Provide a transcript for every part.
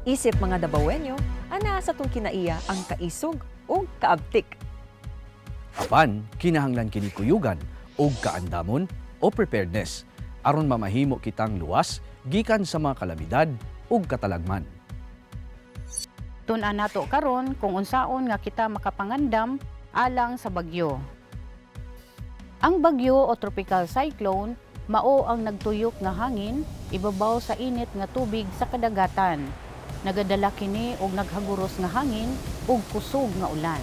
Isip mga Dabawenyo, ana sa tong kinaiya ang kaisog o kaabtik. Apan, kinahanglan kini kuyugan o kaandamon o preparedness aron mamahimo kitang luwas gikan sa mga kalamidad o katalagman. Tun-an nato karon kung unsaon nga kita makapangandam alang sa bagyo. Ang bagyo o tropical cyclone mao ang nagtuyok nga hangin ibabaw sa init nga tubig sa kadagatan. Nagadala kini og naghaguros nga hangin ug kusog nga ulan.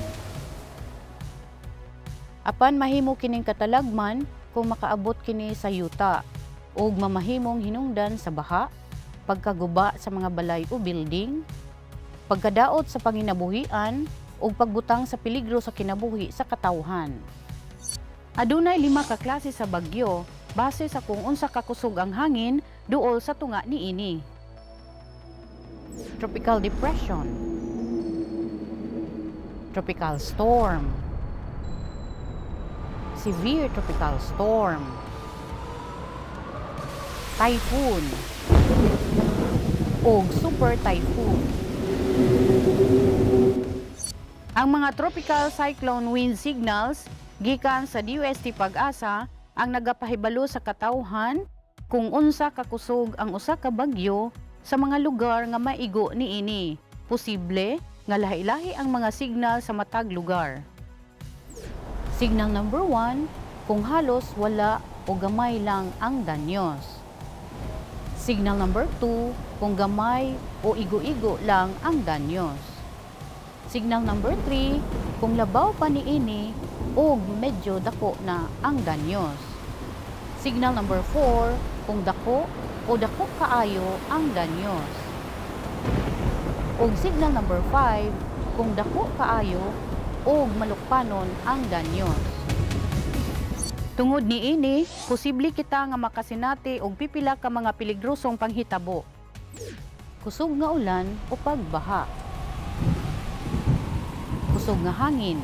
Apan mahimo kining katalagman kung makaabot kini sa yuta ug mamahimong hinungdan sa baha, pagkaguba sa mga balay o building, pagkadaot sa panginabuhian ug pagbutang sa peligro sa kinabuhi sa katawhan. Adunay 5 ka klase sa bagyo base sa kung unsa ka kusog ang hangin duol sa tunga niini. Tropical depression, tropical storm, severe tropical storm, typhoon, ug super typhoon. Ang mga tropical cyclone wind signals gikan sa DUST Pag-asa ang nagapahibalo sa katawhan kung unsa kakusog ang usa ka bagyo sa mga lugar nga maigo niini. Posible nga lahi-lahi ang mga signal sa matag lugar. Signal number 1, kung halos wala o gamay lang ang danyos. Signal number 2, kung gamay o igo-igo lang ang danyos. Signal number 3, kung labaw pa niini o medyo dako na ang danyos. Signal number 4, kung dako o dako kaayo ang danyos. Ug signal number 5, kung dako kaayo o malukpanon ang danyos. Tungod niini, posible kita nga makasinati og pipila ka mga peligrosong panghitabo. Kusog nga ulan o pagbaha. Kusog nga hangin.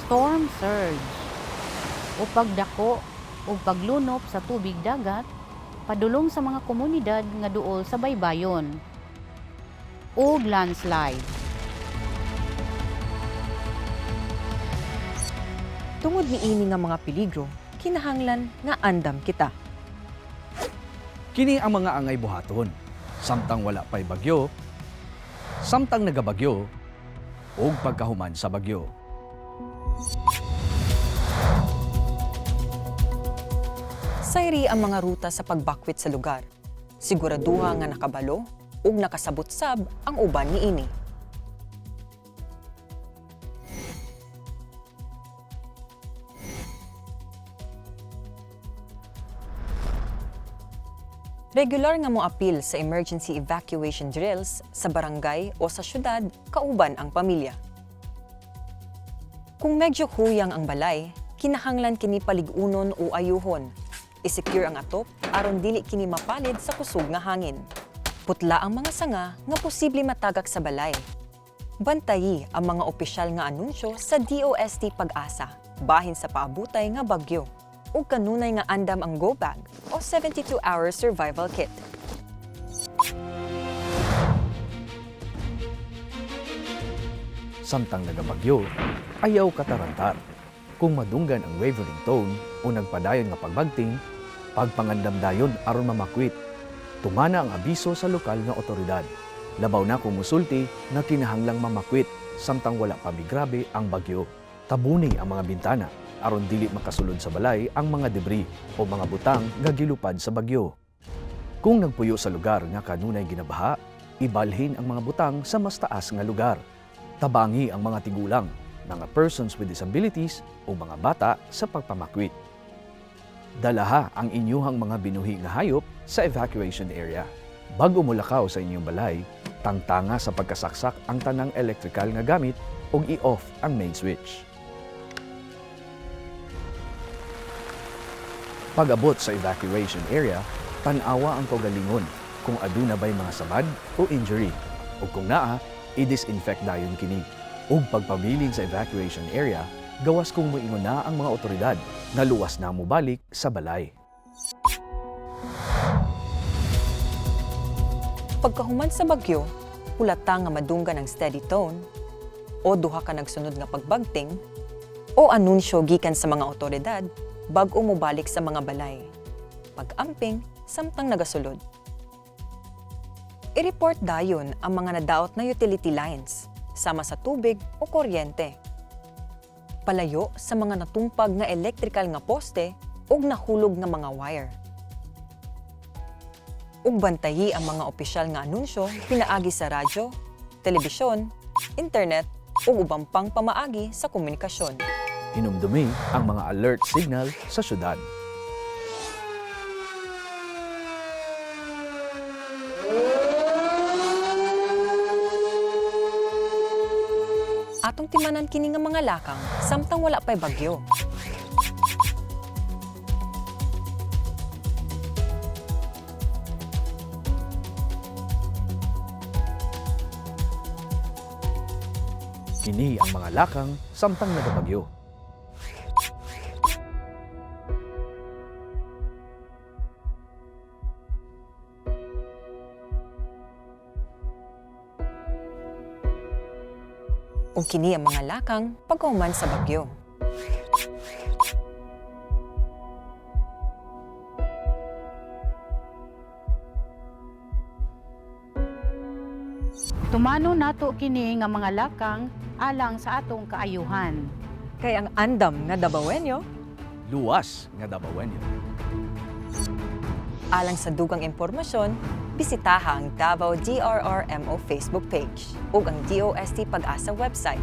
Storm surge o pagdako o paglunop sa tubig dagat padulong sa mga komunidad nga duol sa baybayon. O landslide. Tungod niini nga mga peligro, kinahanglan nga andam kita. Kini ang mga angay buhaton, samtang wala pa'y bagyo, samtang nagabagyo, o pagkahuman sa bagyo. Sayri ang mga ruta sa pagbakwit sa lugar. Siguraduha nga nakabalo ug nakasabot sab ang uban niini. Regular nga moapil sa emergency evacuation drills sa barangay o sa syudad kauban ang pamilya. Kung medyo huyang ang balay, kinahanglan kini paligunon o ayuhon. I-secure ang atop aron dili kini mapalid sa kusog nga hangin. Putla ang mga sanga nga posible matagak sa balay. Bantayi ang mga opisyal nga anunsyo sa DOST Pag-asa bahin sa paabutay nga bagyo ug kanunay nga andam ang go bag o 72-hour survival kit. Samtang nagabagyo, ayaw katarantar. Kung madunggan ang wavering tone o nagpadayon nga pagbagting, pagpangandam-dayon aron mamakwit. Tumana ang abiso sa lokal nga otoridad. Labaw na kung musulti na kinahanglang mamakwit samtang wala pa migrabe ang bagyo. Tabuni ang mga bintana aron dili makasulod sa balay ang mga debris o mga butang nga gilupad sa bagyo. Kung nagpuyo sa lugar nga kanunay ginabaha, ibalhin ang mga butang sa mas taas nga lugar. Tabangi ang mga tigulang, mga persons with disabilities o mga bata sa pagpamakwit. Dalaha ang inyuhang mga binuhi nga hayop sa evacuation area. Bago mulakaw sa inyong balay, tangtanga sa pagkasaksak ang tanang electrical nga gamit ug i-off ang main switch. Pag-abot sa evacuation area, tan-awa ang kaugalingon kung aduna ba'y mga samad o injury. O kung naa, i-disinfect dayon kini. Ug pagpabilin sa evacuation area, gawas kung moingon na ang mga otoridad na luwas na mobalik sa balay. Pagkahuman sa bagyo, hulata nga madunggan ang steady tone, o duha ka nagsunod nga pagbagting, o anunsyo gikan sa mga otoridad bag-o mobalik sa mga balay. Pag-amping, samtang nagasulod. I-report dayon ang mga nadaot na utility lines, sama sa tubig o kuryente. Palayo sa mga natumpag nga electrical nga poste ug nahulog nga mga wire. Ug bantayi ang mga opisyal nga anunsyo pinaagi sa radyo, telebisyon, internet ug ubang pang pamaagi sa komunikasyon. Hinumdumi ang mga alert signal sa syudad. Atong timanan kini nga mga lakang samtang wala pay bagyo. Kini ang mga lakang samtang nagabagyo. Ug kini ang mga lakang pagkahuman sa bagyo. Tumano nato kini nga mga lakang alang sa atong kaayuhan. Kay ang andam nga Dabawenyo, Luwas nga Dabawenyo. alang sa dugang impormasyon, bisitaha ang Davao DRRMO Facebook page ug ang DOST Pag-asa website.